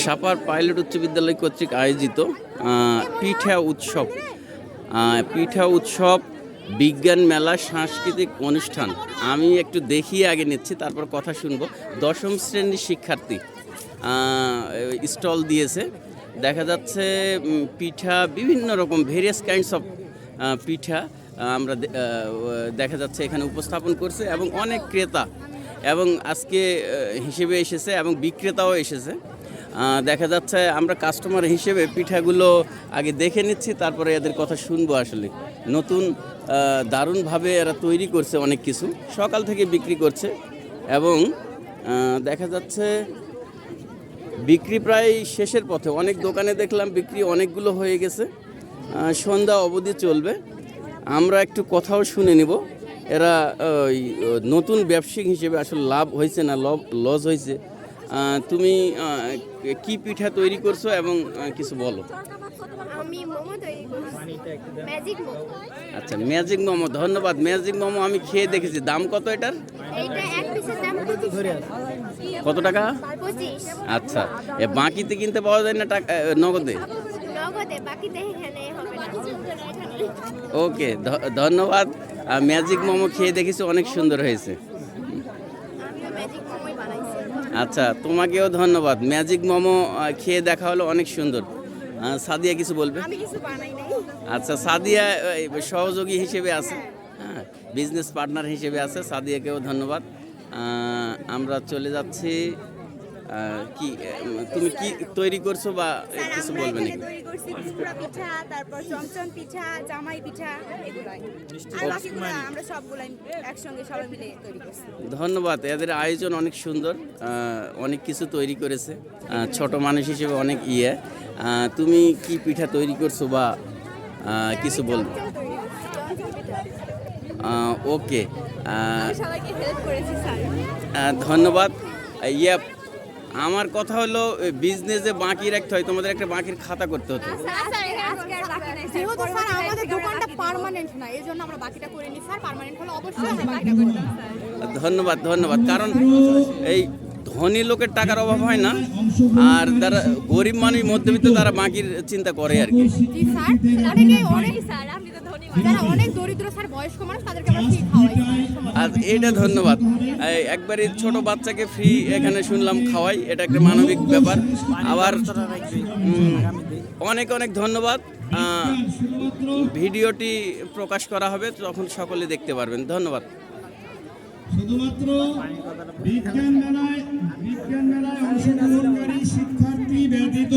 Supper pilot উচ্চ বিদ্যালয় কর্তৃক আয়োজিত পিঠা উৎসব বিজ্ঞান মেলা সাংস্কৃতিক অনুষ্ঠান। আমি একটু দেখিয়ে আগে নিচ্ছি, তারপর কথা শুনবো। 10ম শ্রেণীর শিক্ষার্থী স্টল দিয়েছে। দেখা যাচ্ছে পিঠা, বিভিন্ন রকম ভেরিয়াস কাইন্ডস অফ পিঠা আমরা দেখা যাচ্ছে এখানে উপস্থাপন করছে, এবং অনেক ক্রেতা এবং আজকে হিসেবে এসেছে এবং বিক্রেতাও এসেছে। দেখা যাচ্ছে আমরা কাস্টমার হিসেবে পিঠাগুলো আগে দেখে নিচ্ছি, তারপরে এদের কথা শুনবো। আসলে নতুন দারুণভাবে এরা তৈরি করছে, অনেক কিছু সকাল থেকে বিক্রি করছে, এবং দেখা যাচ্ছে বিক্রি প্রায় শেষের পথে। অনেক দোকানে দেখলাম বিক্রি অনেকগুলো হয়ে গেছে, সন্ধ্যা অবধি চলবে। আমরা একটু কথাও শুনে নিব এরা নতুন ব্যবসায়িক হিসেবে আসলে লাভ হয়েছে না লস হয়েছে। তুমি কি পিঠা তৈরি করছো এবং কিছু বলো। আমি মোমো তৈরি করছি, ম্যাজিক মোমো। আচ্ছা, ম্যাজিক মোমো, ধন্যবাদ। ম্যাজিক মোমো আমি খেয়ে দেখেছি। দাম কত এটার? এইটা এক পিসের দাম 25 টাকা। কত টাকা? 25। আচ্ছা, বাকিতে কিনতে পাওয়া যায় না টাকা নগদে? নগদে, বাকিতে এখানে হবে না। ওকে, ধন্যবাদ। ম্যাজিক মোমো খেয়ে দেখেছি, অনেক সুন্দর হয়েছে। আমিও ম্যাজিক মোমোই বানাইছি। আচ্ছা, তোমাকেও ধন্যবাদ। ম্যাজিক মোমো খেয়ে দেখা হলো, অনেক সুন্দর। সাদিয়া কিছু বলবে? আমি কিছু বানাই নাই। আচ্ছা, সাদিয়া সহযোগী হিসেবে আছে, হ্যাঁ, বিজনেস পার্টনার হিসেবে আছে। সাদিয়াকেও ধন্যবাদ। আমরা চলে যাচ্ছি। কি তুমি কি তৈরি করছো বা কিছু বলবে নাকি? তৈরি করছি কুসকুড়া পিঠা, তারপর চমচম পিঠা, জামাই পিঠা, এগুলাই। আর বাকিগুলো আমরা সবগুলাই একসঙ্গে সবাই মিলে তৈরি করছি। ধন্যবাদ। এদের আয়োজন অনেক সুন্দর, অনেক কিছু তৈরি করেছে। ছোট মানুষ হিসেবে অনেক তুমি কি পিঠা তৈরি করছো বা কিছু বলবো? ওকে, সবাইকে হেল্প করেছি স্যার। ধন্যবাদ। আমার কথা হলো, বিজনেসে বাকি রাখতে হয়, তোমাদের একটা বাকির খাতা করতে হতো। যেহেতু স্যার আমাদের দোকানটা পার্মানেন্ট না, এই জন্য আমরা বাকিটা করে নিই স্যার। পার্মানেন্ট হলে অবশ্যই আমরা বাকিটা করতাম স্যার। ধন্যবাদ। কারণ এই ধনী লোকের টাকার অভাব হয় না, আর যারা গরিব মানুষ, মধ্যবিত্ত, তারা বাকির চিন্তা করে আর কি। জি স্যার, অনেক স্যার, আপনি তো ধনী মানুষ, যারা অনেক দরিদ্র স্যার, বয়স্ক মানুষ, তাদেরকে আমরা ফ্রি খাওয়াই। আর এটা ধন্যবাদ। একবারই ছোট বাচ্চাকে ফ্রি এখানে শুনলাম খাওয়াই, এটা একটা মানবিক ব্যাপার। আবার অনেক ধন্যবাদ। ভিডিওটি প্রকাশ করা হবে, তখন সকলে দেখতে পারবেন। ধন্যবাদ। শুধুমাত্র বিজ্ঞান মেলায় অংশগ্রহণকারী শিক্ষার্থী ব্যতীত